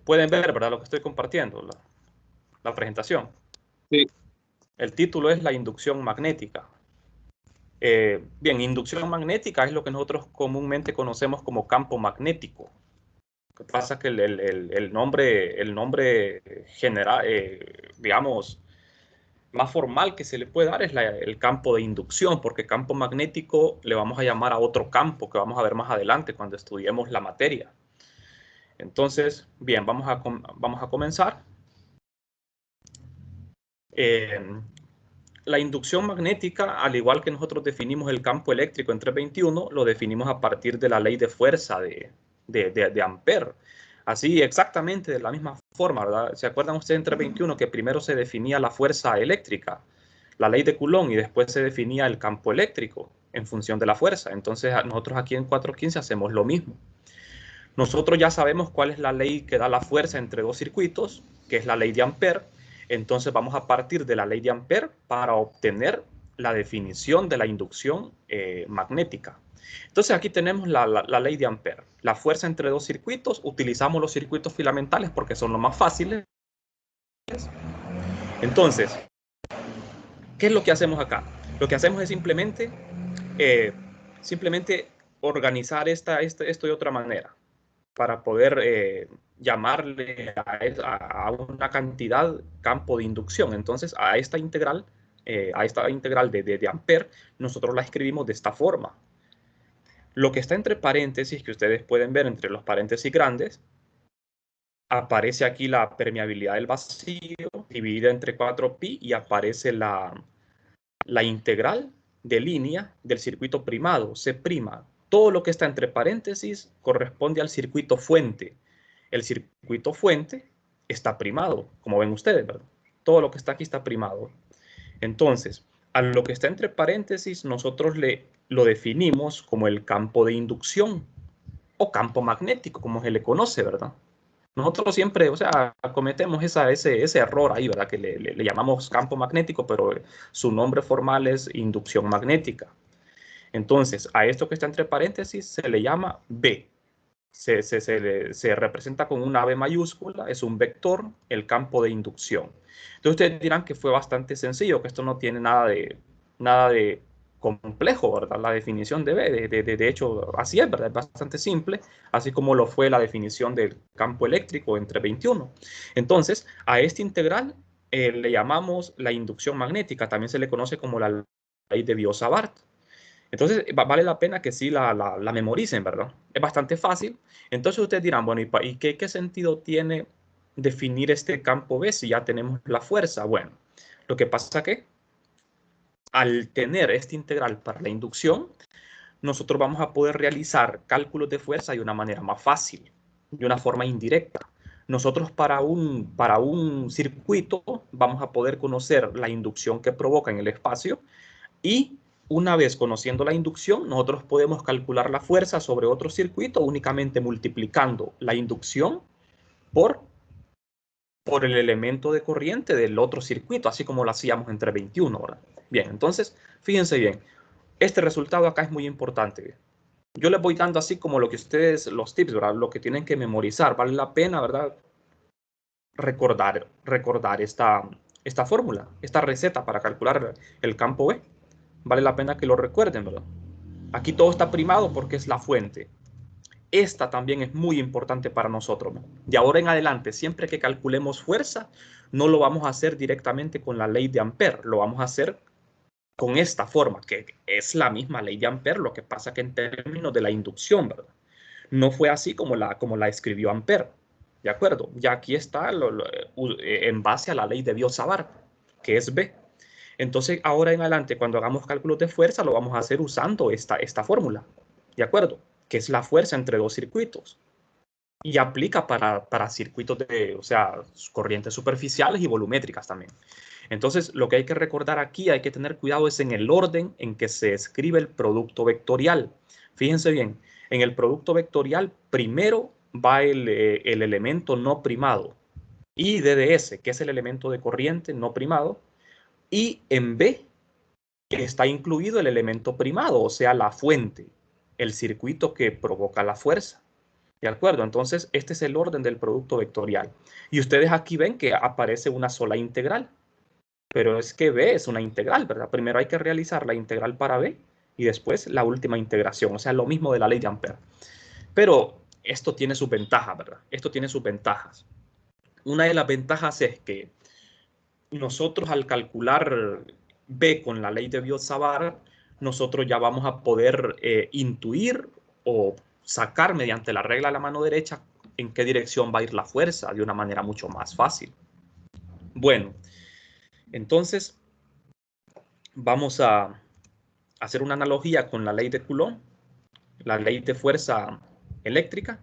pueden ver, ¿verdad? Lo que estoy compartiendo, la presentación. Sí. El título es la inducción magnética. Bien, inducción magnética es lo que nosotros comúnmente conocemos como campo magnético. Lo que pasa es que el nombre general, digamos, más formal que se le puede dar es el campo de inducción, porque campo magnético le vamos a llamar a otro campo que vamos a ver más adelante cuando estudiemos la materia. Entonces, bien, vamos a comenzar. La inducción magnética, al igual que nosotros definimos el campo eléctrico en 321, lo definimos a partir de la ley de fuerza de Ampère. Así, exactamente de la misma forma, ¿verdad? ¿Se acuerdan ustedes en 321 que primero se definía la fuerza eléctrica, la ley de Coulomb, y después se definía el campo eléctrico en función de la fuerza? Entonces, nosotros aquí en 415 hacemos lo mismo. Nosotros ya sabemos cuál es la ley que da la fuerza entre dos circuitos, que es la ley de Ampère. Entonces vamos a partir de la ley de Ampère para obtener la definición de la inducción magnética. Entonces aquí tenemos la ley de Ampère. La fuerza entre dos circuitos, utilizamos los circuitos filamentales porque son los más fáciles. Entonces, ¿qué es lo que hacemos acá? Lo que hacemos es simplemente organizar esto de otra manera, para poder llamarle a una cantidad campo de inducción. Entonces, a esta integral de Ampère, nosotros la escribimos de esta forma. Lo que está entre paréntesis, que ustedes pueden ver entre los paréntesis grandes, aparece aquí la permeabilidad del vacío, dividida entre 4pi, y aparece la integral de línea del circuito primado, C'. Todo lo que está entre paréntesis corresponde al circuito fuente. El circuito fuente está primado, como ven ustedes, ¿verdad? Todo lo que está aquí está primado. Entonces, a lo que está entre paréntesis, nosotros lo definimos como el campo de inducción o campo magnético, como se le conoce, ¿verdad? Nosotros siempre, o sea, cometemos ese error ahí, ¿verdad? Que le llamamos campo magnético, pero su nombre formal es inducción magnética. Entonces, a esto que está entre paréntesis se le llama B. Se representa con una B mayúscula, es un vector, el campo de inducción. Entonces ustedes dirán que fue bastante sencillo, que esto no tiene nada de complejo, ¿verdad? La definición de B, de hecho, así es, ¿verdad? Es bastante simple, así como lo fue la definición del campo eléctrico entre 21. Entonces, a este integral le llamamos la inducción magnética, también se le conoce como la ley de Biot-Savart. Entonces, vale la pena que sí la memoricen, ¿verdad? Es bastante fácil. Entonces ustedes dirán, bueno, ¿y qué sentido tiene definir este campo B si ya tenemos la fuerza? Bueno, lo que pasa es que al tener este integral para la inducción, nosotros vamos a poder realizar cálculos de fuerza de una manera más fácil, de una forma indirecta. Nosotros para un circuito vamos a poder conocer la inducción que provoca en el espacio, y una vez conociendo la inducción, nosotros podemos calcular la fuerza sobre otro circuito únicamente multiplicando la inducción por, por el elemento de corriente del otro circuito, así como lo hacíamos entre 21, ¿verdad? Bien, entonces, fíjense bien, este resultado acá es muy importante. Yo les voy dando así como lo que ustedes, los tips, ¿verdad? Lo que tienen que memorizar. Vale la pena, ¿verdad? Recordar esta fórmula, esta receta para calcular el campo B. Vale la pena que lo recuerden, ¿verdad? Aquí todo está primado porque es la fuente. Esta también es muy importante para nosotros, ¿no? De ahora en adelante, siempre que calculemos fuerza, no lo vamos a hacer directamente con la ley de Ampère, lo vamos a hacer con esta forma, que es la misma ley de Ampère, lo que pasa que en términos de la inducción, ¿verdad? No fue así como la escribió Ampère, ¿de acuerdo? Ya aquí está en base a la ley de Biot-Savart, que es B. Entonces, ahora en adelante, cuando hagamos cálculos de fuerza, lo vamos a hacer usando esta fórmula, ¿de acuerdo? Que es la fuerza entre dos circuitos. Y aplica para circuitos o sea, corrientes superficiales y volumétricas también. Entonces, lo que hay que recordar aquí, hay que tener cuidado es en el orden en que se escribe el producto vectorial. Fíjense bien, en el producto vectorial primero va el elemento no primado, IDDS, que es el elemento de corriente no primado, y en B está incluido el elemento primado, o sea, la fuente, el circuito que provoca la fuerza. ¿De acuerdo? Entonces, este es el orden del producto vectorial. Y ustedes aquí ven que aparece una sola integral. Pero es que B es una integral, ¿verdad? Primero hay que realizar la integral para B y después la última integración. O sea, lo mismo de la ley de Ampère. Pero esto tiene sus ventajas, ¿verdad? Esto tiene sus ventajas. Una de las ventajas es que nosotros al calcular B con la ley de Biot-Savart, nosotros ya vamos a poder intuir o sacar mediante la regla de la mano derecha en qué dirección va a ir la fuerza de una manera mucho más fácil. Bueno, entonces vamos a hacer una analogía con la ley de Coulomb, la ley de fuerza eléctrica.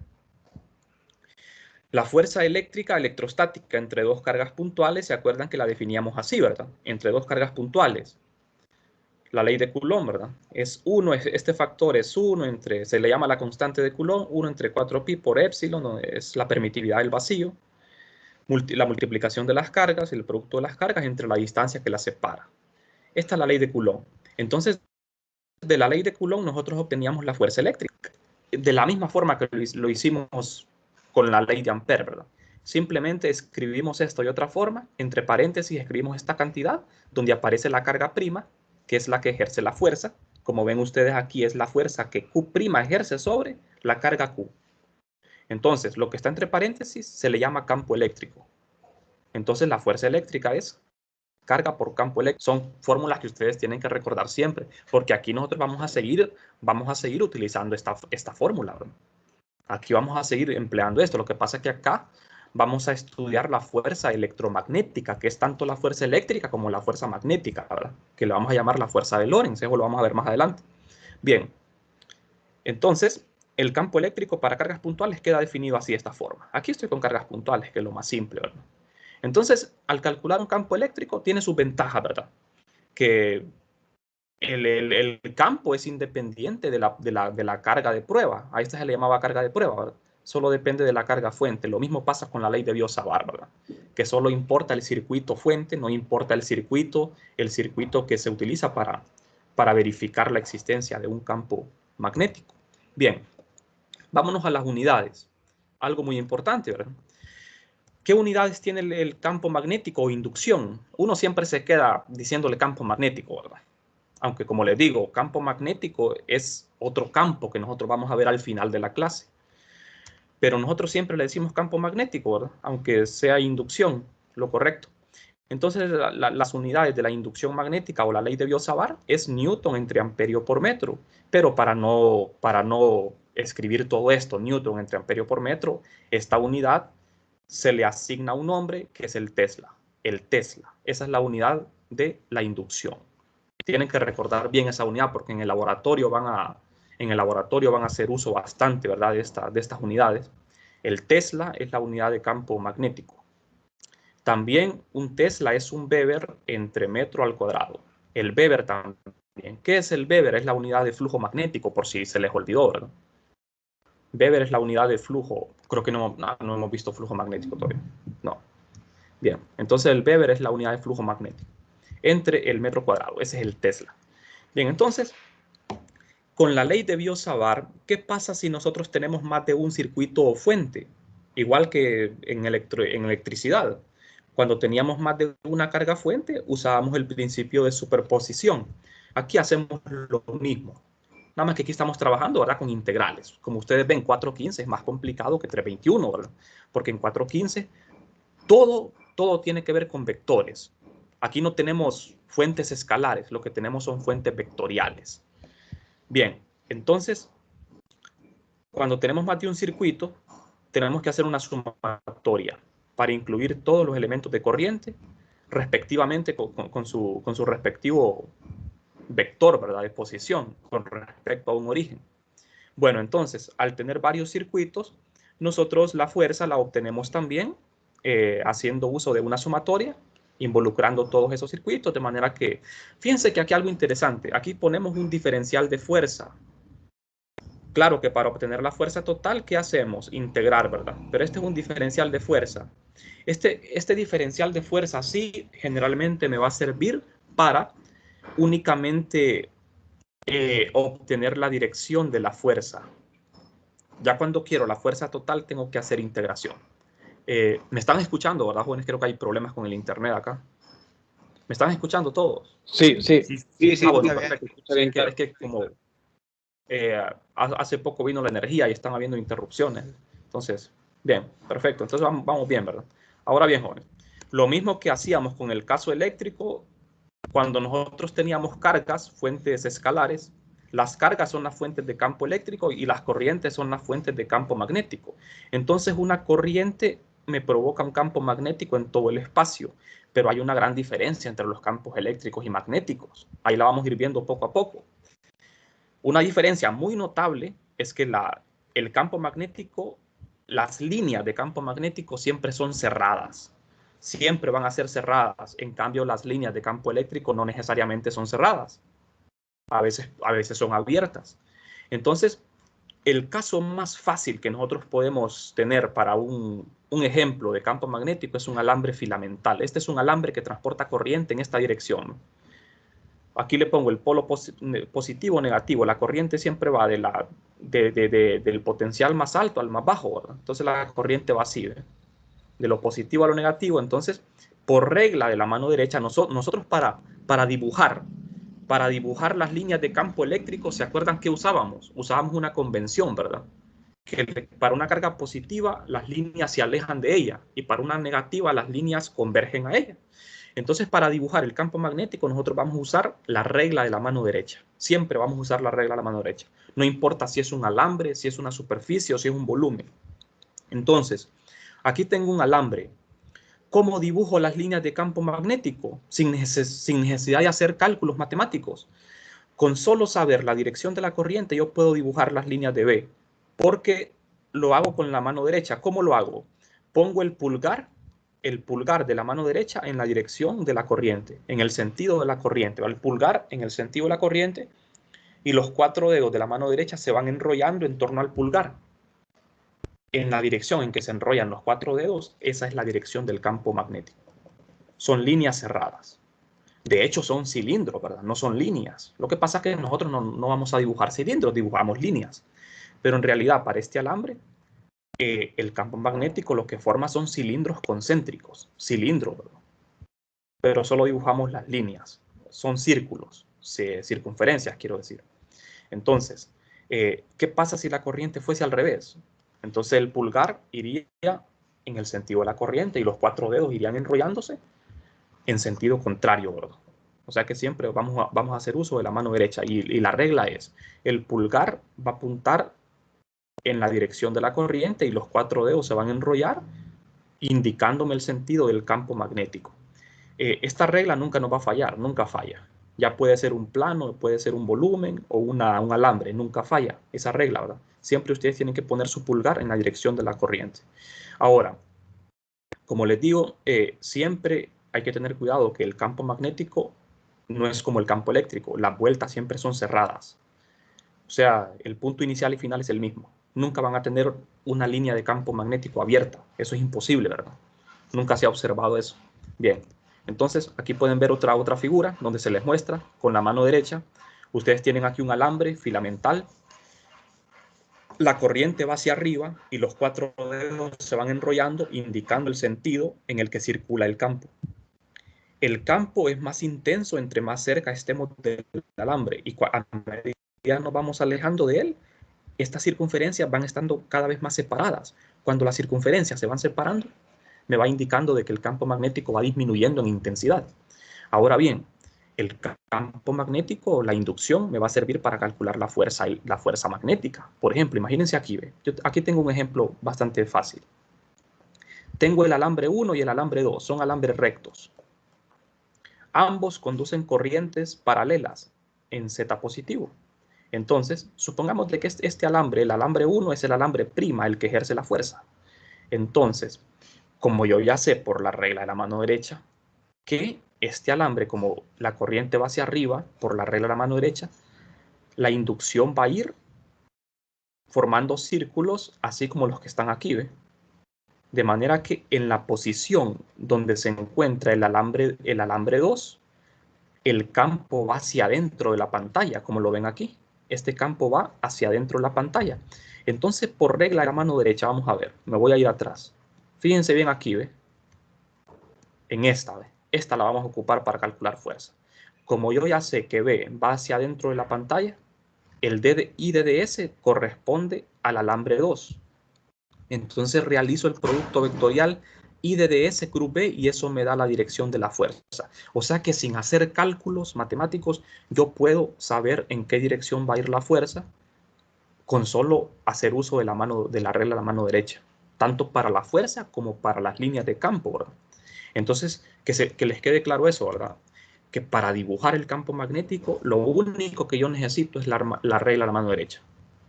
La fuerza eléctrica electrostática entre dos cargas puntuales, se acuerdan que la definíamos así, ¿verdad? Entre dos cargas puntuales. La ley de Coulomb, ¿verdad? Es 1, este factor es 1 entre, se le llama la constante de Coulomb, 1 entre 4pi por epsilon, es la permitividad del vacío, la multiplicación de las cargas, el producto de las cargas entre la distancia que las separa. Esta es la ley de Coulomb. Entonces, de la ley de Coulomb nosotros obteníamos la fuerza eléctrica. De la misma forma que lo hicimos con la ley de Ampère, ¿verdad? Simplemente escribimos esto de otra forma, entre paréntesis escribimos esta cantidad, donde aparece la carga prima, que es la que ejerce la fuerza. Como ven ustedes aquí, es la fuerza que Q' ejerce sobre la carga Q. Entonces, lo que está entre paréntesis se le llama campo eléctrico. Entonces, la fuerza eléctrica es carga por campo eléctrico. Son fórmulas que ustedes tienen que recordar siempre, porque aquí nosotros vamos a seguir utilizando esta fórmula, ¿verdad? Aquí vamos a seguir empleando esto. Lo que pasa es que acá vamos a estudiar la fuerza electromagnética, que es tanto la fuerza eléctrica como la fuerza magnética, ¿verdad? Que le vamos a llamar la fuerza de Lorentz, eso lo vamos a ver más adelante. Bien, entonces el campo eléctrico para cargas puntuales queda definido así de esta forma. Aquí estoy con cargas puntuales, que es lo más simple, ¿verdad? Entonces, al calcular un campo eléctrico tiene sus ventajas, ¿verdad? Que el campo es independiente de la carga de prueba. A esta se le llamaba carga de prueba, ¿verdad? Solo depende de la carga fuente. Lo mismo pasa con la ley de Biot-Savart, ¿verdad? Que solo importa el circuito fuente, no importa el circuito que se utiliza para verificar la existencia de un campo magnético. Bien, vámonos a las unidades. Algo muy importante, ¿verdad? ¿Qué unidades tiene el campo magnético o inducción? Uno siempre se queda diciéndole campo magnético, ¿verdad? Aunque como les digo, campo magnético es otro campo que nosotros vamos a ver al final de la clase. Pero nosotros siempre le decimos campo magnético, ¿verdad? Aunque sea inducción, lo correcto. Entonces, las unidades de la inducción magnética o la ley de Biot-Savart es Newton entre amperio por metro. Pero para no escribir todo esto, Newton entre amperio por metro, esta unidad se le asigna un nombre que es el Tesla. El Tesla. Esa es la unidad de la inducción. Tienen que recordar bien esa unidad porque en el laboratorio van a hacer uso bastante, ¿verdad? de estas unidades. El Tesla es la unidad de campo magnético. También un Tesla es un Weber entre metro al cuadrado. El Weber también. ¿Qué es el Weber? Es la unidad de flujo magnético, por si se les olvidó, ¿verdad? Weber es la unidad de flujo. Creo que no hemos visto flujo magnético todavía. No. Bien, entonces el Weber es la unidad de flujo magnético entre el metro cuadrado. Ese es el Tesla. Bien, entonces, con la ley de Biot-Savart, ¿qué pasa si nosotros tenemos más de un circuito fuente? Igual que en electricidad. Cuando teníamos más de una carga fuente, usábamos el principio de superposición. Aquí hacemos lo mismo. Nada más que aquí estamos trabajando, ¿verdad? Con integrales. Como ustedes ven, 4.15 es más complicado que 3.21, ¿verdad? Porque en 4.15 todo tiene que ver con vectores. Aquí no tenemos fuentes escalares, lo que tenemos son fuentes vectoriales. Bien, entonces, cuando tenemos más de un circuito, tenemos que hacer una sumatoria para incluir todos los elementos de corriente, respectivamente con su respectivo vector, ¿verdad? De posición con respecto a un origen. Bueno, entonces, al tener varios circuitos, nosotros la fuerza la obtenemos también haciendo uso de una sumatoria, involucrando todos esos circuitos, de manera que, fíjense que aquí algo interesante, aquí ponemos un diferencial de fuerza. Claro que para obtener la fuerza total, ¿qué hacemos? Integrar, ¿verdad? Pero este es un diferencial de fuerza. Este diferencial de fuerza sí generalmente me va a servir para únicamente obtener la dirección de la fuerza. Ya cuando quiero la fuerza total, tengo que hacer integración. ¿Me están escuchando, verdad, jóvenes? Creo que hay problemas con el internet acá. ¿Me están escuchando todos? Sí, sí, Sí, sí, sí. sí, Bueno, está bien, perfecto. está bien, Es claro. que como hace poco vino la energía y están habiendo interrupciones. Entonces, bien, perfecto. Entonces vamos bien, ¿verdad? Ahora bien, jóvenes, lo mismo que hacíamos con el caso eléctrico, cuando nosotros teníamos cargas, fuentes escalares, las cargas son las fuentes de campo eléctrico y las corrientes son las fuentes de campo magnético. Entonces, una corriente me provoca un campo magnético en todo el espacio, pero hay una gran diferencia entre los campos eléctricos y magnéticos. Ahí la vamos a ir viendo poco a poco. Una diferencia muy notable es que el campo magnético, las líneas de campo magnético siempre son cerradas. Siempre van a ser cerradas. En cambio, las líneas de campo eléctrico no necesariamente son cerradas. A veces son abiertas. Entonces, el caso más fácil que nosotros podemos tener para un ejemplo de campo magnético es un alambre filamental. Este es un alambre que transporta corriente en esta dirección. Aquí le pongo el polo positivo o negativo. La corriente siempre va del potencial más alto al más bajo, ¿verdad? Entonces la corriente va así, ¿eh? De lo positivo a lo negativo. Entonces, por regla de la mano derecha, nosotros para dibujar las líneas de campo eléctrico, ¿se acuerdan que usábamos? Usábamos una convención, ¿verdad? Que para una carga positiva las líneas se alejan de ella y para una negativa las líneas convergen a ella. Entonces, para dibujar el campo magnético, nosotros vamos a usar la regla de la mano derecha. Siempre vamos a usar la regla de la mano derecha. No importa si es un alambre, si es una superficie o si es un volumen. Entonces, aquí tengo un alambre. ¿Cómo dibujo las líneas de campo magnético sin necesidad de hacer cálculos matemáticos? Con solo saber la dirección de la corriente, yo puedo dibujar las líneas de B, porque lo hago con la mano derecha. ¿Cómo lo hago? Pongo el pulgar de la mano derecha en la dirección de la corriente, en el sentido de la corriente. El pulgar en el sentido de la corriente y los 4 dedos de la mano derecha se van enrollando en torno al pulgar. En la dirección en que se enrollan los 4 dedos, esa es la dirección del campo magnético. Son líneas cerradas. De hecho, son cilindros, ¿verdad? No son líneas. Lo que pasa es que nosotros no vamos a dibujar cilindros, dibujamos líneas. Pero en realidad, para este alambre, el campo magnético lo que forma son cilindros concéntricos. Cilindros, ¿verdad? Pero solo dibujamos las líneas. Son círculos, circunferencias, quiero decir. Entonces, ¿qué pasa si la corriente fuese al revés? Entonces el pulgar iría en el sentido de la corriente y los 4 dedos irían enrollándose en sentido contrario, ¿verdad? O sea que siempre vamos a hacer uso de la mano derecha y la regla es, el pulgar va a apuntar en la dirección de la corriente y los 4 dedos se van a enrollar indicándome el sentido del campo magnético. Esta regla nunca nos va a fallar, nunca falla. Ya puede ser un plano, puede ser un volumen o un alambre, nunca falla esa regla, ¿verdad? Siempre ustedes tienen que poner su pulgar en la dirección de la corriente. Ahora, como les digo, siempre hay que tener cuidado que el campo magnético no es como el campo eléctrico, las vueltas siempre son cerradas. O sea, el punto inicial y final es el mismo. Nunca van a tener una línea de campo magnético abierta. Eso es imposible, ¿verdad? Nunca se ha observado eso. Bien, entonces aquí pueden ver otra figura donde se les muestra con la mano derecha. Ustedes tienen aquí un alambre filamental. La corriente va hacia arriba y los 4 dedos se van enrollando, indicando el sentido en el que circula el campo. El campo es más intenso entre más cerca estemos del alambre y a medida nos vamos alejando de él, estas circunferencias van estando cada vez más separadas. Cuando las circunferencias se van separando, me va indicando de que el campo magnético va disminuyendo en intensidad. Ahora bien, el campo magnético, la inducción, me va a servir para calcular la fuerza magnética. Por ejemplo, imagínense aquí, yo aquí tengo un ejemplo bastante fácil. Tengo el alambre 1 y el alambre 2, son alambres rectos. Ambos conducen corrientes paralelas en Z positivo. Entonces, supongamos que este alambre, el alambre 1, es el alambre prima, el que ejerce la fuerza. Entonces, como yo ya sé por la regla de la mano derecha, que este alambre, como la corriente va hacia arriba, por la regla de la mano derecha, la inducción va a ir formando círculos, así como los que están aquí, ¿ve? De manera que en la posición donde se encuentra el alambre 2, el campo va hacia adentro de la pantalla, como lo ven aquí. Este campo va hacia adentro de la pantalla. Entonces, por regla de la mano derecha, vamos a ver, me voy a ir atrás. Fíjense bien aquí, ¿ve? En esta, ¿ve? Esta la vamos a ocupar para calcular fuerza. Como yo ya sé que B va hacia adentro de la pantalla, el IDDS corresponde al alambre 2. Entonces realizo el producto vectorial IDDS cruz B y eso me da la dirección de la fuerza. O sea que sin hacer cálculos matemáticos, yo puedo saber en qué dirección va a ir la fuerza con solo hacer uso de la regla de la mano derecha, tanto para la fuerza como para las líneas de campo, ¿verdad? Entonces, que les quede claro eso, ¿verdad? Que para dibujar el campo magnético, lo único que yo necesito es la regla de la mano derecha.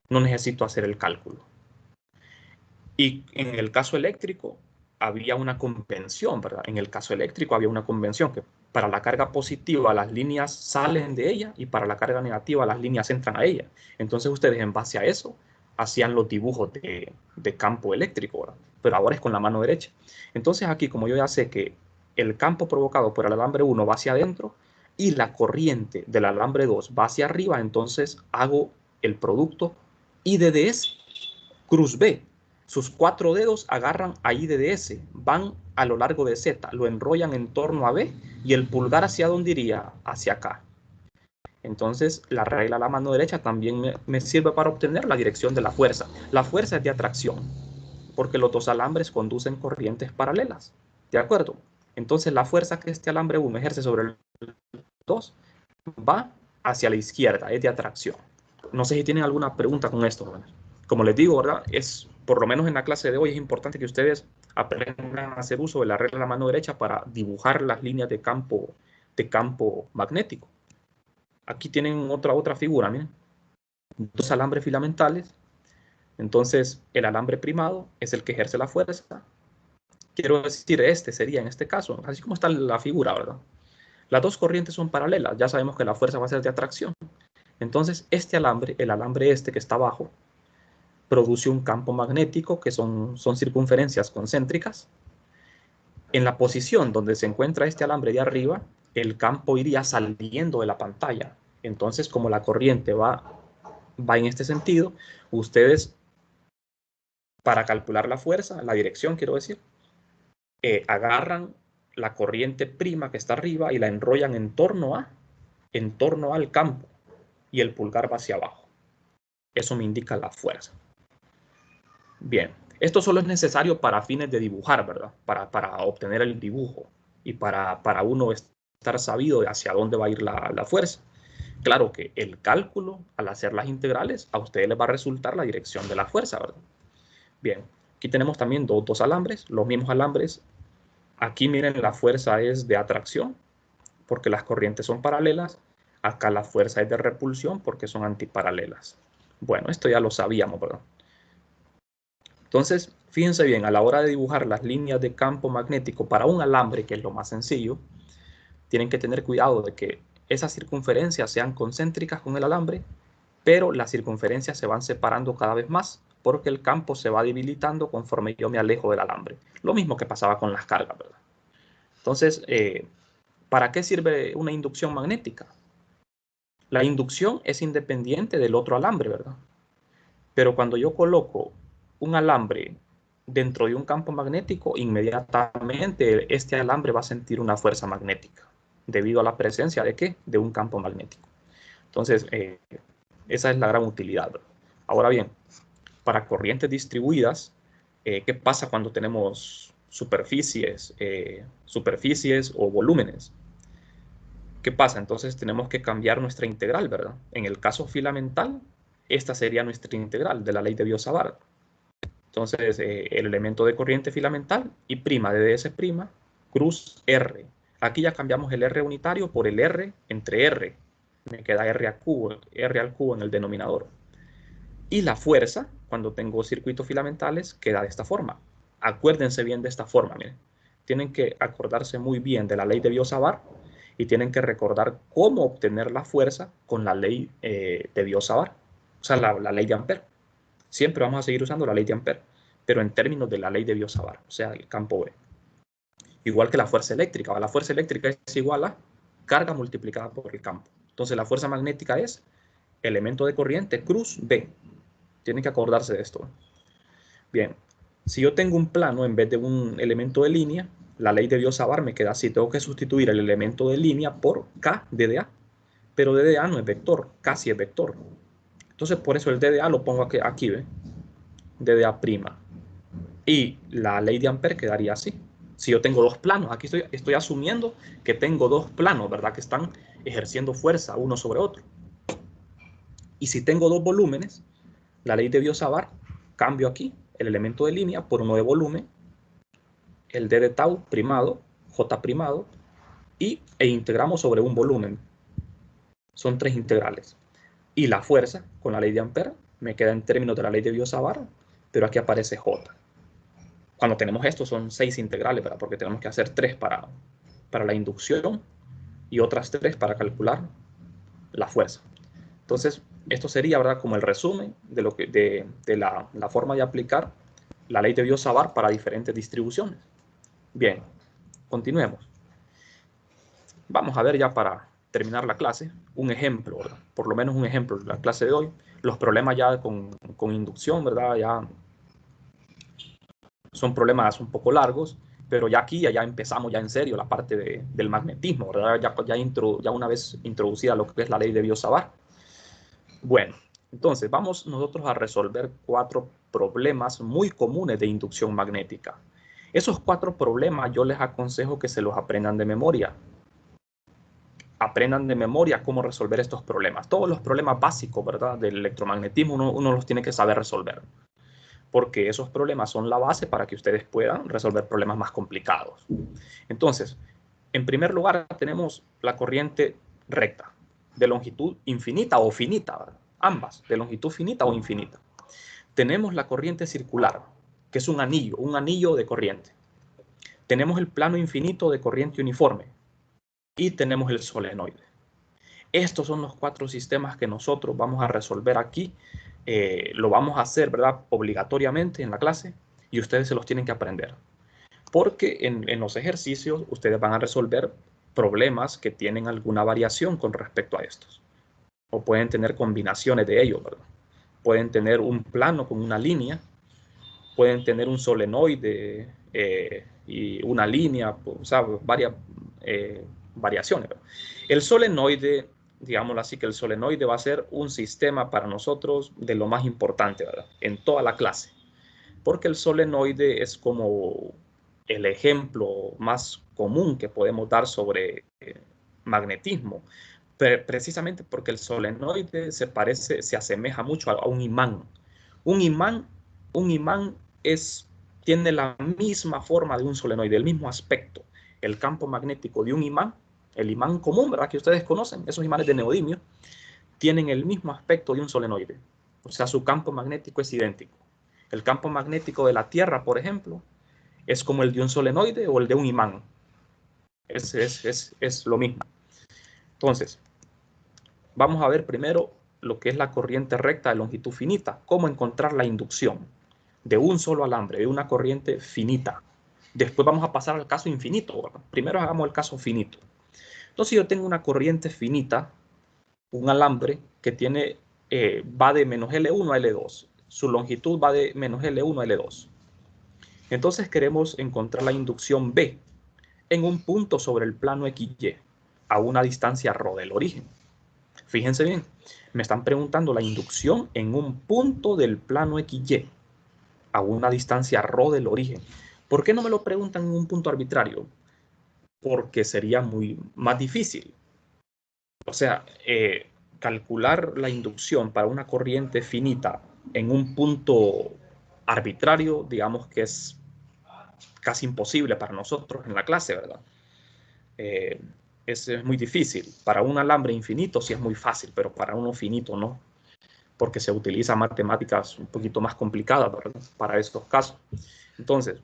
No necesito hacer el cálculo. Y en el caso eléctrico había una convención, ¿verdad? En el caso eléctrico había una convención que para la carga positiva las líneas salen de ella y para la carga negativa las líneas entran a ella. Entonces ustedes en base a eso hacían los dibujos de campo eléctrico, ¿verdad? Pero ahora es con la mano derecha. Entonces aquí, como yo ya sé que el campo provocado por el alambre 1 va hacia adentro y la corriente del alambre 2 va hacia arriba, entonces hago el producto IDDS cruz B. Sus 4 dedos agarran a IDDS, van a lo largo de Z, lo enrollan en torno a B y el pulgar hacia dónde iría, hacia acá. Entonces la regla a la mano derecha también me sirve para obtener la dirección de la fuerza. La fuerza es de atracción, porque los dos alambres conducen corrientes paralelas. ¿De acuerdo? Entonces la fuerza que este alambre 1 ejerce sobre el 2 va hacia la izquierda, es de atracción. No sé si tienen alguna pregunta con esto, jóvenes. Como les digo, ¿verdad? Es, por lo menos en la clase de hoy, es importante que ustedes aprendan a hacer uso de la regla de la mano derecha para dibujar las líneas de campo magnético. Aquí tienen otra figura, miren. Dos alambres filamentales. Entonces, el alambre primado es el que ejerce la fuerza. Quiero decir, este sería en este caso, así como está la figura, ¿verdad? Las dos corrientes son paralelas. Ya sabemos que la fuerza va a ser de atracción. Entonces, este alambre, el alambre este que está abajo, produce un campo magnético que son circunferencias concéntricas. En la posición donde se encuentra este alambre de arriba, el campo iría saliendo de la pantalla. Entonces, como la corriente va en este sentido, ustedes, para calcular la fuerza, la dirección, quiero decir, agarran la corriente prima que está arriba y la enrollan en torno al campo y el pulgar va hacia abajo. Eso me indica la fuerza. Bien, esto solo es necesario para fines de dibujar, ¿verdad? Para obtener el dibujo y para uno estar sabido de hacia dónde va a ir la fuerza. Claro que el cálculo, al hacer las integrales, a ustedes les va a resultar la dirección de la fuerza, ¿verdad? Bien, aquí tenemos también dos alambres, los mismos alambres. Aquí miren, la fuerza es de atracción, porque las corrientes son paralelas. Acá la fuerza es de repulsión, porque son antiparalelas. Bueno, esto ya lo sabíamos, ¿verdad? Entonces, fíjense bien, a la hora de dibujar las líneas de campo magnético para un alambre, que es lo más sencillo, tienen que tener cuidado de que esas circunferencias sean concéntricas con el alambre, pero las circunferencias se van separando cada vez más porque el campo se va debilitando conforme yo me alejo del alambre. Lo mismo que pasaba con las cargas, ¿verdad? Entonces, ¿para qué sirve una inducción magnética? La inducción es independiente del otro alambre, ¿verdad? Pero cuando yo coloco un alambre dentro de un campo magnético, inmediatamente este alambre va a sentir una fuerza magnética, debido a la presencia de ¿qué? De un campo magnético. Entonces, esa es la gran utilidad. Ahora bien, para corrientes distribuidas, ¿qué pasa cuando tenemos superficies o volúmenes? ¿Qué pasa? Entonces tenemos que cambiar nuestra integral, ¿verdad? En el caso filamental, esta sería nuestra integral de la ley de Biot-Savart. Entonces, el elemento de corriente filamental y prima de ds prima cruz R. Aquí ya cambiamos el R unitario por el R entre R. Me queda R al cubo en el denominador. Y la fuerza, cuando tengo circuitos filamentales, queda de esta forma. Acuérdense bien de esta forma, miren. Tienen que acordarse muy bien de la ley de Biot-Savart y tienen que recordar cómo obtener la fuerza con la ley de Biot-Savart, o sea, la ley de Ampère. Siempre vamos a seguir usando la ley de Ampère, pero en términos de la ley de Biot-Savart, o sea, el campo B. Igual que la fuerza eléctrica. La fuerza eléctrica es igual a carga multiplicada por el campo. Entonces, la fuerza magnética es elemento de corriente cruz B. Tienen que acordarse de esto. Bien, si yo tengo un plano en vez de un elemento de línea, la ley de Biot-Savart me queda así. Tengo que sustituir el elemento de línea por K DDA. Pero DDA no es vector, K sí es vector. Entonces, por eso el DDA lo pongo aquí, ¿ve? DDA'. Y la ley de Ampère quedaría así. Si yo tengo dos planos, aquí estoy asumiendo que tengo dos planos, ¿verdad? Que están ejerciendo fuerza uno sobre otro. Y si tengo dos volúmenes, la ley de Biot-Savart, cambio aquí el elemento de línea por uno de volumen, el d de tau primado, j primado, e integramos sobre un volumen. Son tres integrales. Y la fuerza, con la ley de Ampère, me queda en términos de la ley de Biot-Savart, pero aquí aparece j. Cuando tenemos esto son 6 integrales, ¿verdad? Porque tenemos que hacer 3 para la inducción y otras 3 para calcular la fuerza. Entonces, esto sería, ¿verdad?, como el resumen de la forma de aplicar la ley de Biot-Savart para diferentes distribuciones. Bien, continuemos. Vamos a ver ya para terminar la clase un ejemplo, ¿verdad? Por lo menos un ejemplo de la clase de hoy. Los problemas ya con inducción, ¿verdad? Ya son problemas un poco largos, pero ya aquí ya empezamos ya en serio la parte del magnetismo, ¿verdad? Ya una vez introducida lo que es la ley de Biot-Savart. Bueno, entonces vamos nosotros a resolver 4 problemas muy comunes de inducción magnética. Esos 4 problemas yo les aconsejo que se los aprendan de memoria. Aprendan de memoria cómo resolver estos problemas. Todos los problemas básicos, ¿verdad?, del electromagnetismo uno los tiene que saber resolver, porque esos problemas son la base para que ustedes puedan resolver problemas más complicados. Entonces, en primer lugar tenemos la corriente recta, de longitud infinita o finita, ¿verdad? Ambas, de longitud finita o infinita. Tenemos la corriente circular, que es un anillo de corriente. Tenemos el plano infinito de corriente uniforme y tenemos el solenoide. Estos son los 4 sistemas que nosotros vamos a resolver aquí. Lo vamos a hacer, ¿verdad?, obligatoriamente en la clase, y ustedes se los tienen que aprender. Porque en los ejercicios ustedes van a resolver problemas que tienen alguna variación con respecto a estos. O pueden tener combinaciones de ellos, ¿verdad? Pueden tener un plano con una línea, pueden tener un solenoide y una línea, o sea, varias variaciones, ¿verdad? El solenoide, digámoslo así, que el solenoide va a ser un sistema para nosotros de lo más importante, ¿verdad?, en toda la clase. Porque el solenoide es como el ejemplo más común que podemos dar sobre magnetismo, precisamente porque el solenoide se asemeja mucho a un imán. Un imán tiene la misma forma de un solenoide, el mismo aspecto. El campo magnético de un imán, el imán común, ¿verdad?, que ustedes conocen, esos imanes de neodimio, tienen el mismo aspecto de un solenoide. O sea, su campo magnético es idéntico. El campo magnético de la Tierra, por ejemplo, es como el de un solenoide o el de un imán. Es lo mismo. Entonces, vamos a ver primero lo que es la corriente recta de longitud finita. Cómo encontrar la inducción de un solo alambre, de una corriente finita. Después vamos a pasar al caso infinito, ¿verdad? Primero hagamos el caso finito. Entonces yo tengo una corriente finita, un alambre que va de menos L1 a L2. Su longitud va de menos L1 a L2. Entonces queremos encontrar la inducción B en un punto sobre el plano XY, a una distancia ρ del origen. Fíjense bien, me están preguntando la inducción en un punto del plano XY, a una distancia ρ del origen. ¿Por qué no me lo preguntan en un punto arbitrario? Porque sería más difícil. O sea, calcular la inducción para una corriente finita en un punto arbitrario, digamos que es casi imposible para nosotros en la clase, ¿verdad? Es muy difícil. Para un alambre infinito sí es muy fácil, pero para uno finito no, porque se utilizan matemáticas un poquito más complicadas, ¿verdad?, para estos casos. Entonces,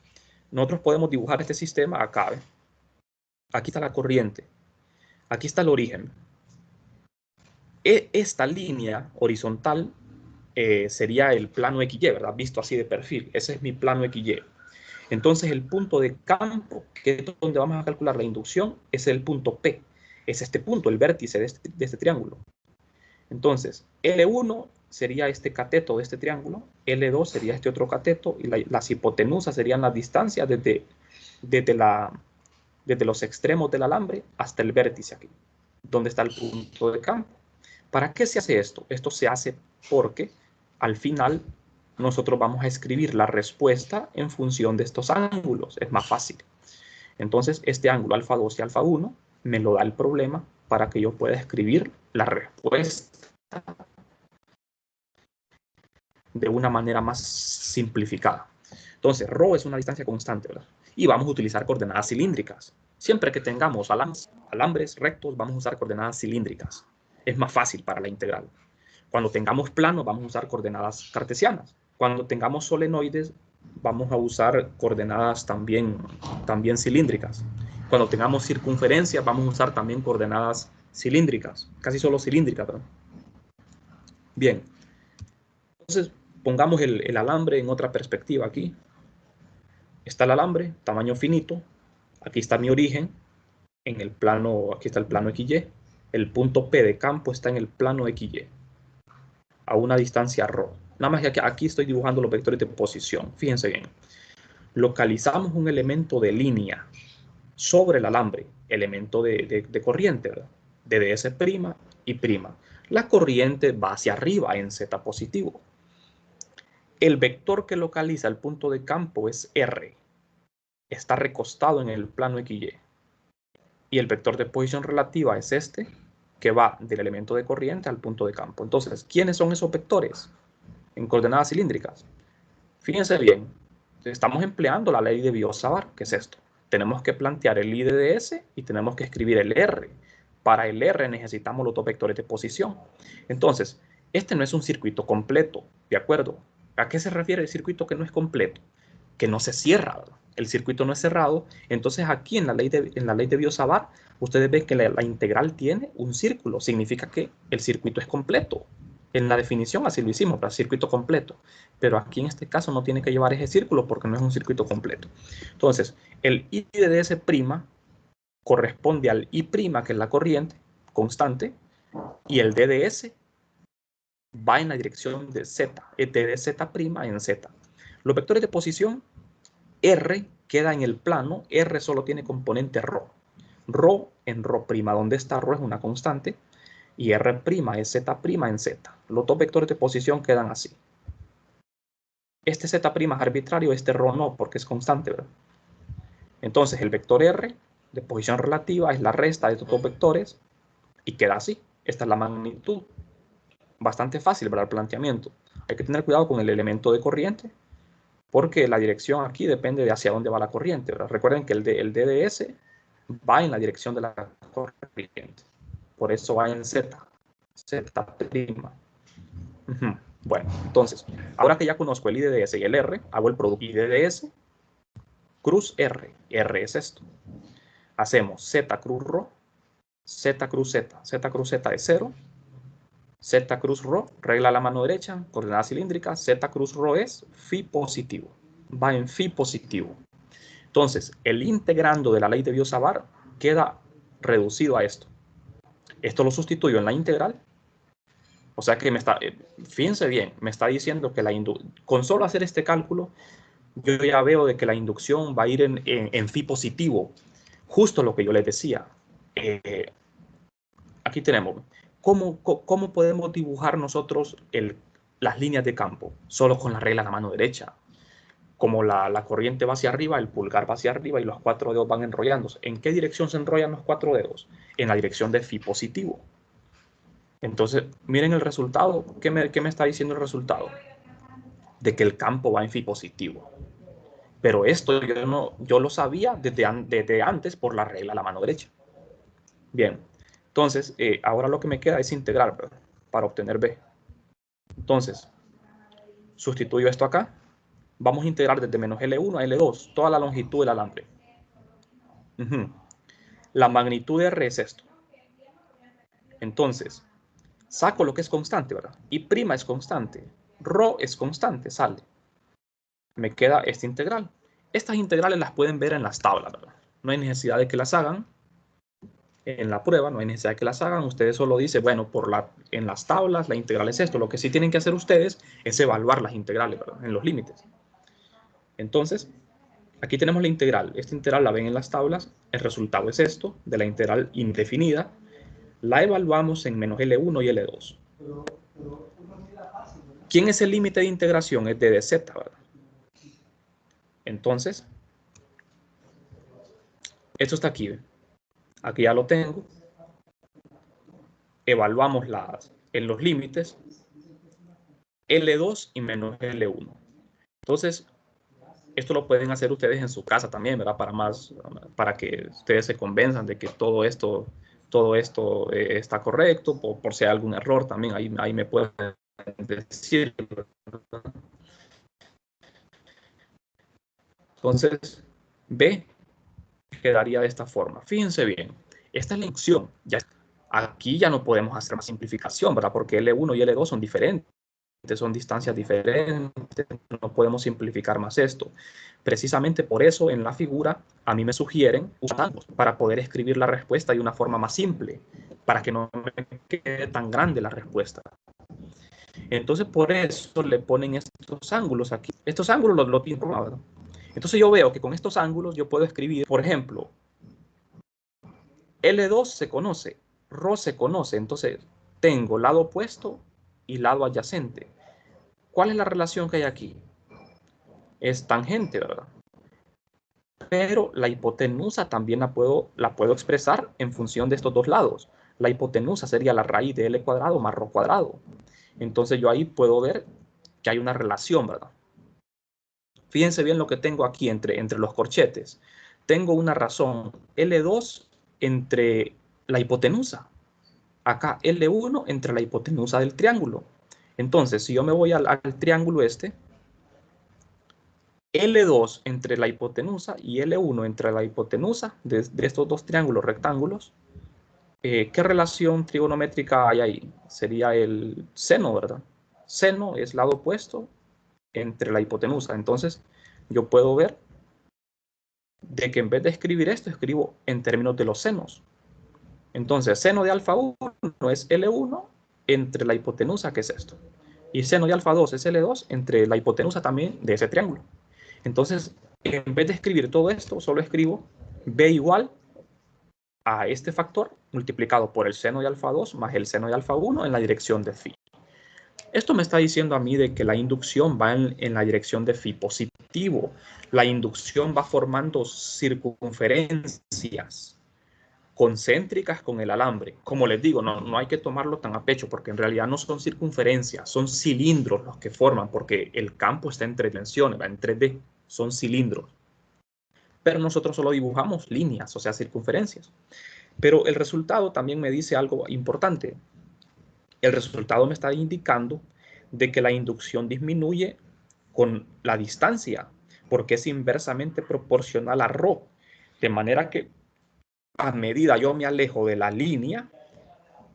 nosotros podemos dibujar este sistema acá, ¿ve? Aquí está la corriente, aquí está el origen. Esta línea horizontal sería el plano XY, ¿verdad?, visto así de perfil. Ese es mi plano XY. Entonces el punto de campo, que es donde vamos a calcular la inducción, es el punto P. Es este punto, el vértice de este triángulo. Entonces, L1 sería este cateto de este triángulo, L2 sería este otro cateto, y las hipotenusas serían las distancias desde los extremos del alambre hasta el vértice aquí, donde está el punto de campo. ¿Para qué se hace esto? Esto se hace porque al final nosotros vamos a escribir la respuesta en función de estos ángulos. Es más fácil. Entonces, este ángulo alfa 2 y alfa 1 me lo da el problema para que yo pueda escribir la respuesta de una manera más simplificada. Entonces, ρ es una distancia constante, ¿verdad? Y vamos a utilizar coordenadas cilíndricas. Siempre que tengamos alambres rectos, vamos a usar coordenadas cilíndricas. Es más fácil para la integral. Cuando tengamos planos, vamos a usar coordenadas cartesianas. Cuando tengamos solenoides, vamos a usar coordenadas también cilíndricas. Cuando tengamos circunferencias, vamos a usar también coordenadas cilíndricas. Casi solo cilíndricas, ¿verdad? Bien. Entonces, pongamos el alambre en otra perspectiva aquí. Está el alambre, tamaño finito. Aquí está mi origen. En el plano, aquí está el plano XY. El punto P de campo está en el plano XY. A una distancia ρ. Nada más que aquí estoy dibujando los vectores de posición. Fíjense bien. Localizamos un elemento de línea sobre el alambre, elemento de corriente, ¿verdad? De ds' y prima. La corriente va hacia arriba en z positivo. El vector que localiza el punto de campo es R. Está recostado en el plano XY. Y el vector de posición relativa es este, que va del elemento de corriente al punto de campo. Entonces, ¿quiénes son esos vectores en coordenadas cilíndricas? Fíjense bien, estamos empleando la ley de Biot-Savart, que es esto. Tenemos que plantear el I de ds y tenemos que escribir el R. Para el R necesitamos los dos vectores de posición. Entonces, este no es un circuito completo, ¿de acuerdo? ¿A qué se refiere el circuito que no es completo? Que no se cierra, ¿verdad? El circuito no es cerrado. Entonces, aquí en la ley de Biot-Savart, ustedes ven que la integral tiene un círculo. Significa que el circuito es completo. En la definición así lo hicimos, para circuito completo. Pero aquí en este caso no tiene que llevar ese círculo porque no es un circuito completo. Entonces, el I de ds' corresponde al I', que es la corriente constante, y el dds va en la dirección de z, de dz' en z. Los vectores de posición, R queda en el plano, R solo tiene componente ρ. ρ en ρ'A, donde esta ρ es una constante, y R' es Z' en Z. Los dos vectores de posición quedan así. Este Z' es arbitrario, este ρ no, porque es constante, ¿verdad? Entonces, el vector R de posición relativa es la resta de estos dos vectores y queda así. Esta es la magnitud. Bastante fácil para el planteamiento. Hay que tener cuidado con el elemento de corriente, porque la dirección aquí depende de hacia dónde va la corriente, ¿verdad? Recuerden que el dds va en la dirección de la corriente. Por eso va en Z. Z'. Bueno, entonces, ahora que ya conozco el I de ds y el R, hago el producto I de ds cruz R. R es esto. Hacemos Z cruz ρ, Z cruz Z. Z cruz Z es 0. Z cruz ρ, regla a la mano derecha, coordenada cilíndrica. Z cruz ρ es phi positivo. Va en phi positivo. Entonces, el integrando de la ley de Biot-Savart queda reducido a esto. Esto lo sustituyo en la integral. O sea que fíjense bien, me está diciendo que con solo hacer este cálculo, yo ya veo de que la inducción va a ir en phi positivo. Justo lo que yo les decía. Aquí tenemos. ¿Cómo podemos dibujar nosotros las líneas de campo? Solo con la regla de la mano derecha. Como la corriente va hacia arriba, el pulgar va hacia arriba y los 4 dedos van enrollándose. ¿En qué dirección se enrollan los 4 dedos? En la dirección de phi positivo. Entonces, miren el resultado. ¿Qué me está diciendo el resultado? De que el campo va en phi positivo. Pero esto yo lo sabía desde antes por la regla de la mano derecha. Bien, entonces ahora lo que me queda es integrar, ¿verdad? Para obtener B. Entonces, sustituyo esto acá. Vamos a integrar desde menos L1 a L2 toda la longitud del alambre. La magnitud de R es esto. Entonces, saco lo que es constante, ¿verdad? Y' es constante. Ρ es constante, sale. Me queda esta integral. Estas integrales las pueden ver en las tablas, ¿verdad? No hay necesidad de que las hagan. en la prueba, no hay necesidad de que las hagan, ustedes solo dicen, bueno, en las tablas la integral es esto, lo que sí tienen que hacer ustedes es evaluar las integrales, ¿verdad? En los límites. Entonces, aquí tenemos la integral, esta integral la ven en las tablas, el resultado es esto, de la integral indefinida, la evaluamos en menos L1 y L2. ¿Quién es el límite de integración? Es d de z, ¿verdad? Entonces, esto está aquí, ¿ven? Aquí ya lo tengo. Evaluamos en los límites L2 y menos L1. Entonces, esto lo pueden hacer ustedes en su casa también, ¿verdad? Para que ustedes se convenzan de que todo esto está correcto, por si hay algún error también, ahí me pueden decir, ¿verdad? Entonces, B quedaría de esta forma. Fíjense bien, esta es la inducción. Aquí ya no podemos hacer más simplificación, ¿verdad? Porque L1 y L2 son diferentes, son distancias diferentes, no podemos simplificar más esto. Precisamente por eso en la figura a mí me sugieren usar para poder escribir la respuesta de una forma más simple, para que no me quede tan grande la respuesta. Entonces por eso le ponen estos ángulos aquí. Estos ángulos los pinto, ¿verdad? Entonces yo veo que con estos ángulos yo puedo escribir, por ejemplo, L2 se conoce, ρ se conoce, entonces tengo lado opuesto y lado adyacente. ¿Cuál es la relación que hay aquí? Es tangente, ¿verdad? Pero la hipotenusa también la puedo expresar en función de estos dos lados. La hipotenusa sería la raíz de L cuadrado más ρ cuadrado. Entonces yo ahí puedo ver que hay una relación, ¿verdad? Fíjense bien lo que tengo aquí entre los corchetes. Tengo una razón L2 entre la hipotenusa. Acá L1 entre la hipotenusa del triángulo. Entonces, si yo me voy al triángulo este, L2 entre la hipotenusa y L1 entre la hipotenusa de estos dos triángulos rectángulos, ¿qué relación trigonométrica hay ahí? Sería el seno, ¿verdad? Seno es lado opuesto entre la hipotenusa. Entonces, yo puedo ver de que en vez de escribir esto, escribo en términos de los senos. Entonces, seno de alfa 1 es L1 entre la hipotenusa, que es esto. Y seno de alfa 2 es L2 entre la hipotenusa también de ese triángulo. Entonces, en vez de escribir todo esto, solo escribo B igual a este factor multiplicado por el seno de alfa 2 más el seno de alfa 1 en la dirección de phi. Esto me está diciendo a mí de que la inducción va en la dirección de phi positivo. La inducción va formando circunferencias concéntricas con el alambre. Como les digo, no hay que tomarlo tan a pecho porque en realidad no son circunferencias, son cilindros los que forman porque el campo está en 3 dimensiones, va en 3D, son cilindros. Pero nosotros solo dibujamos líneas, o sea, circunferencias. Pero el resultado también me dice algo importante. El resultado me está indicando de que la inducción disminuye con la distancia, porque es inversamente proporcional a ρ. De manera que a medida yo me alejo de la línea,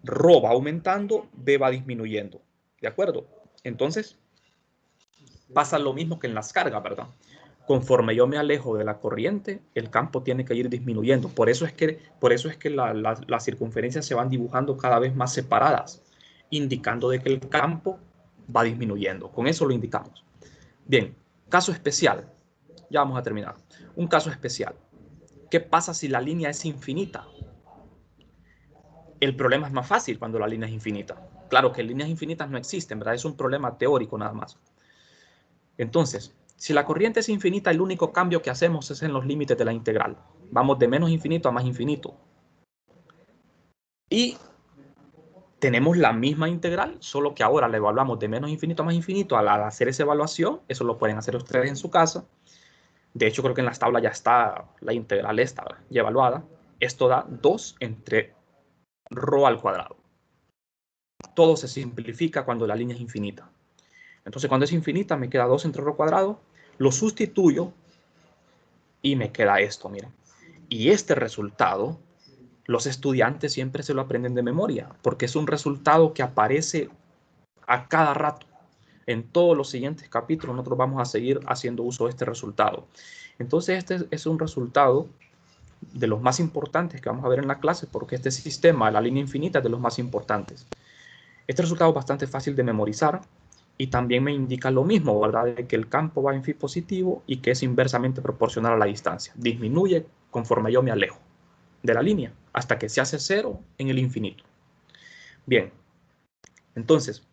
ρ va aumentando, B va disminuyendo. ¿De acuerdo? Entonces, pasa lo mismo que en las cargas, ¿verdad? Conforme yo me alejo de la corriente, el campo tiene que ir disminuyendo. Por eso es que las circunferencias se van dibujando cada vez más separadas, indicando de que el campo va disminuyendo. Con eso lo indicamos. Bien, caso especial. Ya vamos a terminar. Un caso especial. ¿Qué pasa si la línea es infinita? El problema es más fácil cuando la línea es infinita. Claro que líneas infinitas no existen, ¿verdad? Es un problema teórico nada más. Entonces, si la corriente es infinita, el único cambio que hacemos es en los límites de la integral. Vamos de menos infinito a más infinito. Y tenemos la misma integral, solo que ahora la evaluamos de menos infinito a más infinito. Al hacer esa evaluación, eso lo pueden hacer ustedes en su casa. De hecho, creo que en las tablas ya está la integral esta ya evaluada. Esto da 2 entre ρ al cuadrado. Todo se simplifica cuando la línea es infinita. Entonces, cuando es infinita, me queda 2 entre ρ cuadrado. Lo sustituyo y me queda esto, miren. Y este resultado, los estudiantes siempre se lo aprenden de memoria, porque es un resultado que aparece a cada rato. En todos los siguientes capítulos nosotros vamos a seguir haciendo uso de este resultado. Entonces, este es un resultado de los más importantes que vamos a ver en la clase, porque este sistema, la línea infinita, es de los más importantes. Este resultado es bastante fácil de memorizar y también me indica lo mismo, ¿verdad? De que el campo va en phi positivo y que es inversamente proporcional a la distancia. Disminuye conforme yo me alejo de la línea hasta que se hace cero en el infinito. Bien, entonces,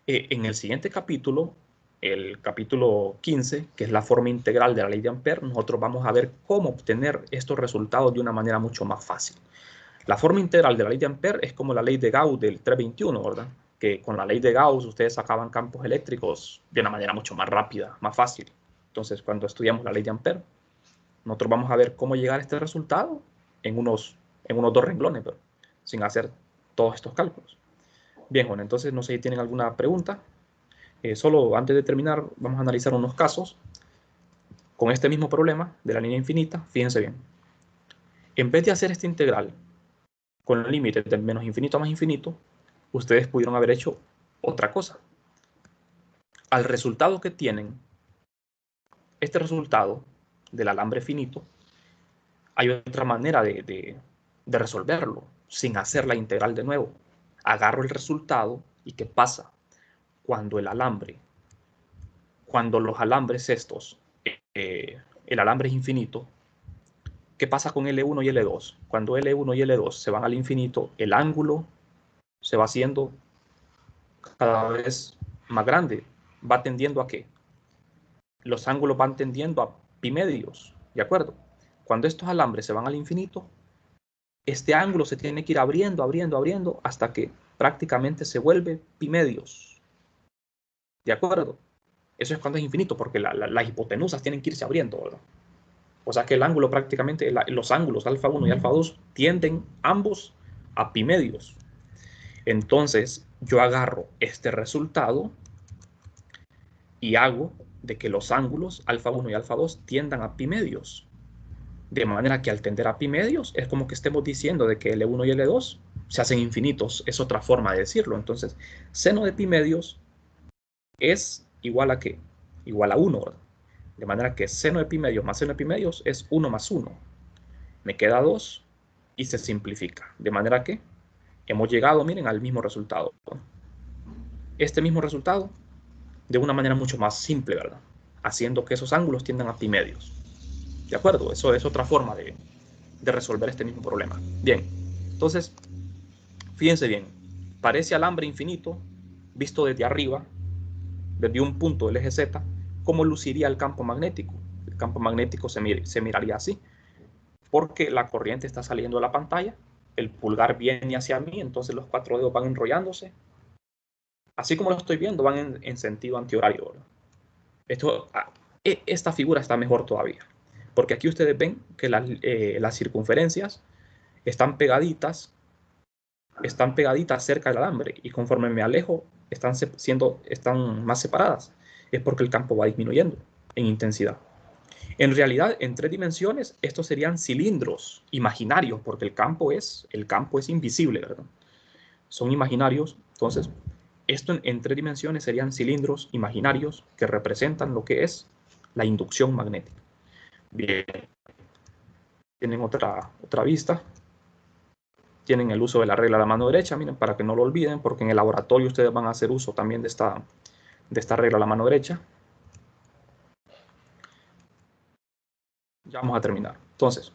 en el siguiente capítulo, el capítulo 15, que es la forma integral de la ley de Ampère, nosotros vamos a ver cómo obtener estos resultados de una manera mucho más fácil. La forma integral de la ley de Ampère es como la ley de Gauss del 321, ¿verdad? Que con la ley de Gauss ustedes sacaban campos eléctricos de una manera mucho más rápida, más fácil. Entonces, cuando estudiamos la ley de Ampère, nosotros vamos a ver cómo llegar a este resultado en unos 2 renglones, pero sin hacer todos estos cálculos. Bien, bueno, entonces no sé si tienen alguna pregunta. Solo antes de terminar, vamos a analizar unos casos con este mismo problema de la línea infinita. Fíjense bien. En vez de hacer esta integral con el límite de menos infinito a más infinito, ustedes pudieron haber hecho otra cosa. Al resultado que tienen, este resultado del alambre finito, hay otra manera de resolverlo sin hacer la integral de nuevo. Agarro el resultado y ¿qué pasa? Cuando los alambres estos, el alambre es infinito, ¿qué pasa con L1 y L2? Cuando L1 y L2 se van al infinito, el ángulo se va haciendo cada vez más grande. ¿Va tendiendo a qué? Los ángulos van tendiendo a pi medios, ¿de acuerdo? Cuando estos alambres se van al infinito, este ángulo se tiene que ir abriendo, abriendo, abriendo, hasta que prácticamente se vuelve pi medios, ¿de acuerdo? Eso es cuando es infinito, porque las hipotenusas tienen que irse abriendo, ¿verdad? O sea que el ángulo prácticamente, los ángulos alfa 1 y alfa 2 tienden ambos a pi medios. Entonces yo agarro este resultado y hago de que los ángulos alfa 1 y alfa 2 tiendan a pi medios. De manera que al tender a pi medios es como que estemos diciendo de que L1 y L2 se hacen infinitos. Es otra forma de decirlo. Entonces, seno de pi medios es igual a ¿qué? Igual a 1, ¿verdad? De manera que seno de pi medios más seno de pi medios es 1 más 1. Me queda 2 y se simplifica. De manera que hemos llegado, miren, al mismo resultado. Este mismo resultado de una manera mucho más simple, ¿verdad? Haciendo que esos ángulos tiendan a pi medios. ¿De acuerdo? Eso es otra forma de resolver este mismo problema. Bien, entonces, fíjense bien, parece alambre infinito, visto desde arriba, desde un punto del eje Z, ¿cómo luciría el campo magnético? El campo magnético se miraría así, porque la corriente está saliendo de la pantalla, el pulgar viene hacia mí, entonces los 4 dedos van enrollándose. Así como lo estoy viendo, van en sentido antihorario. Esta figura está mejor todavía, porque aquí ustedes ven que las circunferencias están pegaditas cerca del alambre y conforme me alejo están más separadas. Es porque el campo va disminuyendo en intensidad. En realidad, en 3 dimensiones, estos serían cilindros imaginarios, porque el campo es invisible, ¿verdad? Son imaginarios. Entonces, esto en 3 dimensiones serían cilindros imaginarios que representan lo que es la inducción magnética. Bien, tienen otra vista. Tienen el uso de la regla de la mano derecha, miren, para que no lo olviden, porque en el laboratorio ustedes van a hacer uso también de esta regla de la mano derecha. Ya vamos a terminar. Entonces,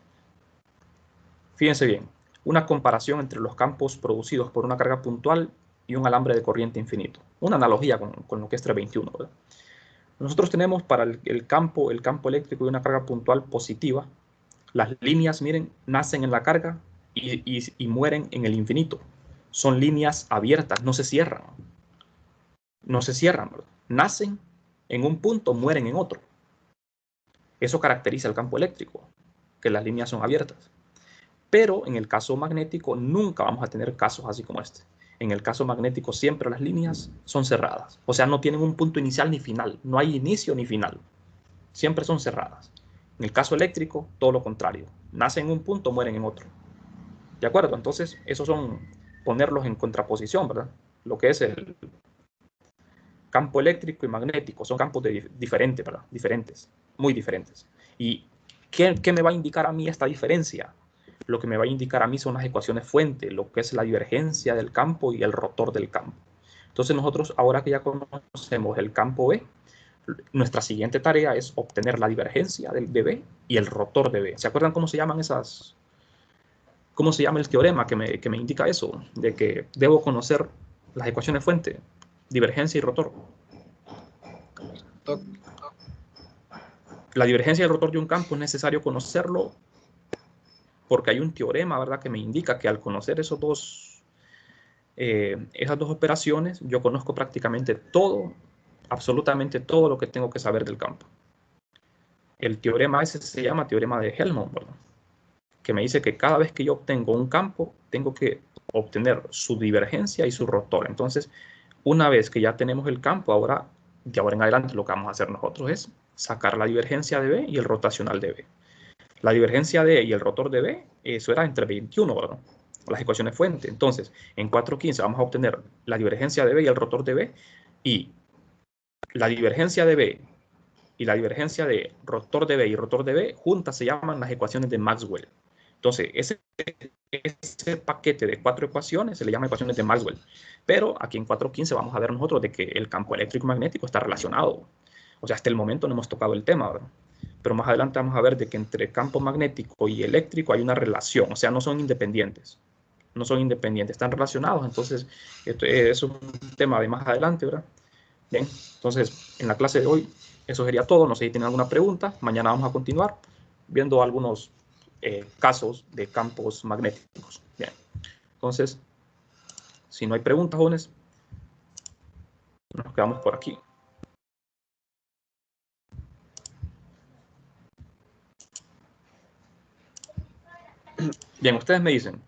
fíjense bien, una comparación entre los campos producidos por una carga puntual y un alambre de corriente infinito. Una analogía con lo que es 321, ¿verdad? Nosotros tenemos para el campo eléctrico de una carga puntual positiva, las líneas, miren, nacen en la carga y mueren en el infinito. Son líneas abiertas, no se cierran. No se cierran, ¿verdad? Nacen en un punto, mueren en otro. Eso caracteriza el campo eléctrico, que las líneas son abiertas. Pero en el caso magnético nunca vamos a tener casos así como este. En el caso magnético siempre las líneas son cerradas. O sea, no tienen un punto inicial ni final. No hay inicio ni final. Siempre son cerradas. En el caso eléctrico, todo lo contrario. Nacen en un punto, mueren en otro. ¿De acuerdo? Entonces, esos son ponerlos en contraposición, ¿verdad? Lo que es el campo eléctrico y magnético. Son campos diferentes, ¿verdad? Diferentes. Muy diferentes. ¿Y qué me va a indicar a mí esta diferencia? lo que me va a indicar a mí son las ecuaciones fuente, lo que es la divergencia del campo y el rotor del campo. Entonces nosotros, ahora que ya conocemos el campo B, nuestra siguiente tarea es obtener la divergencia de B y el rotor de B. ¿Se acuerdan cómo se llaman esas? ¿Cómo se llama el teorema que me indica eso? De que debo conocer las ecuaciones fuente, divergencia y rotor. La divergencia y el rotor de un campo es necesario conocerlo porque hay un teorema, ¿verdad?, que me indica que al conocer esas dos operaciones, yo conozco prácticamente todo, absolutamente todo lo que tengo que saber del campo. El teorema ese se llama teorema de Helmont, ¿verdad?, que me dice que cada vez que yo obtengo un campo, tengo que obtener su divergencia y su rotor. Entonces, una vez que ya tenemos el campo, ahora, de ahora en adelante, lo que vamos a hacer nosotros es sacar la divergencia de B y el rotacional de B. La divergencia de E y el rotor de B, eso era entre 21, ¿verdad?, las ecuaciones fuente. Entonces, en 4.15 vamos a obtener la divergencia de B y el rotor de B, y la divergencia de B y la divergencia de rotor de B y rotor de B juntas se llaman las ecuaciones de Maxwell. Entonces, ese paquete de 4 ecuaciones se le llama ecuaciones de Maxwell. Pero aquí en 4.15 vamos a ver nosotros de que el campo eléctrico magnético está relacionado. O sea, hasta el momento no hemos tocado el tema, ¿verdad? Pero más adelante vamos a ver de que entre campo magnético y eléctrico hay una relación. O sea, no son independientes. No son independientes, están relacionados. Entonces, esto es un tema de más adelante, ¿verdad? Bien, entonces, en la clase de hoy, eso sería todo. No sé si tienen alguna pregunta. Mañana vamos a continuar viendo algunos casos de campos magnéticos. Bien, entonces, si no hay preguntas, jóvenes, nos quedamos por aquí. Bien, ustedes me dicen,